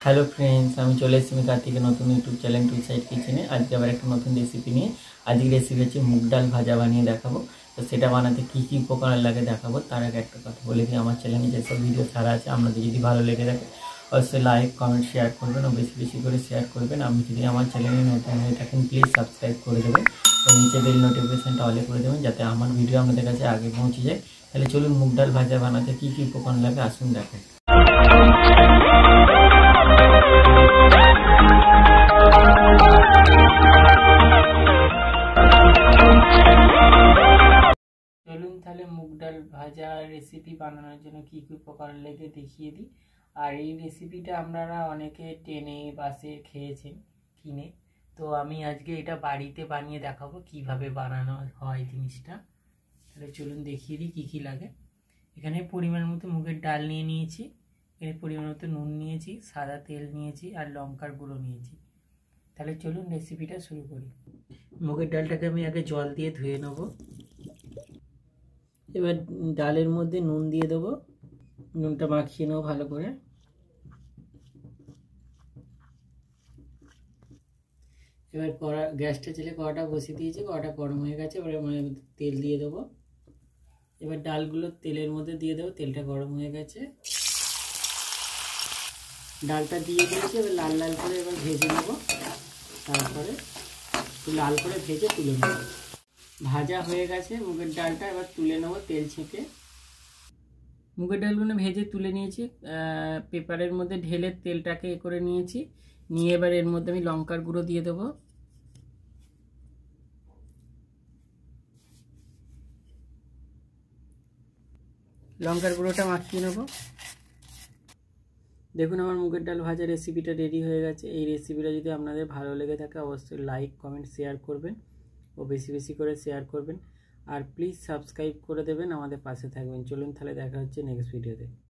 Hello friends, আমি চলে এসেছি কার্তিকের নতুন ইউটিউব চ্যানেল টুইসাইড কিচেনে। আজকে আবার একটা নতুন রেসিপি নিয়ে। আজকে রেসিপি হচ্ছে মুগ ডাল ভাজা বানিয়ে দেখাবো। তো সেটা বানাতে কী কী উপকরণ লাগে দেখাবো। তার আগে একটা কথা বলে দিই, আমার চ্যানেলে যেসব ভিডিও ছাড়া আছে আপনাদের যদি ভালো লেগে থাকে অবশ্যই লাইক কমেন্ট শেয়ার করবেন ও বেশি বেশি করে শেয়ার করবেন। আপনি যদি আমার চ্যানেলে নতুন হয়ে থাকেন প্লিজ সাবস্ক্রাইব করে দেবেন ও নিচে বেল নোটিফিকেশানটা অলে করে দেবেন যাতে আমার ভিডিও আপনাদের কাছে আগে পৌঁছে যায়। তাহলে চলুন মুগ ডাল ভাজা বানাতে কী কী উপকরণ লাগে আসুন দেখেন। চলুন তাহলে মুগ ডাল ভাজা রেসিপি বানানোর জন্য কী কী উপকরণ লেগে দেখিয়ে দিই। আর এই রেসিপিটা আপনারা অনেকে ট্রেনে বাসে খেয়েছেন কিনে, তো আমি আজকে এটা বাড়িতে বানিয়ে দেখাবো কিভাবে বানানো হয় জিনিসটা। তাহলে চলুন দেখিয়ে দিই কী কী লাগে। এখানে পরিমাণ মতো মুগের ডাল নিয়ে নিয়েছি, এখানে পরিমাণ মতো নুন নিয়েছি, সাদা তেল নিয়েছি আর লঙ্কার গুঁড়ো নিয়েছি। তাহলে চলুন রেসিপিটা শুরু করি। মুগের ডালটাকে আমি আগে জল দিয়ে ধুয়ে নেবো। এবার ডালের মধ্যে নুন দিয়ে দেবো, নুনটা মাখিয়ে নেবো ভালো করে। এবার কড়া গ্যাসটা জ্বেলে কড়াটা বসিয়ে দিয়েছি, কড়াটা গরম হয়ে গেছে। এবার তেল দিয়ে দেবো। এবার ডালগুলো তেলের মধ্যে দিয়ে দেবো, তেলটা গরম হয়ে গেছে। ডালটা দিয়ে দিয়েছি, এবার লাল লাল করে এবার ভেজে নেবো। তারপরে একটু লাল করে ভেজে তুলে নেবো। ভাজা হয়ে গেছে মুগের ডালটা, এবার তুলে নেবো তেল ছেঁকে। মুগের ডালগুলো ভেজে তুলে নিয়েছি, পেপারের মধ্যে ঢেলে তেলটাকে করে নিয়েছি। নিয়ে এবার এর মধ্যে আমি লঙ্কার গুঁড়ো দিয়ে দেবো। লঙ্কার গুঁড়োটা মাখিয়ে নেব। দেখুন আমার মুগের ডাল ভাজা রেসিপিটা রেডি হয়ে গেছে। এই রেসিপিটা যদি আপনাদের ভালো লেগে থাকে অবশ্যই লাইক কমেন্ট শেয়ার করবেন ও বেশি বেশি করে শেয়ার করবেন। আর প্লিজ সাবস্ক্রাইব করে দেবেন, আমাদের পাশে থাকবেন। চলুন তাহলে দেখা হচ্ছে নেক্সট ভিডিওতে।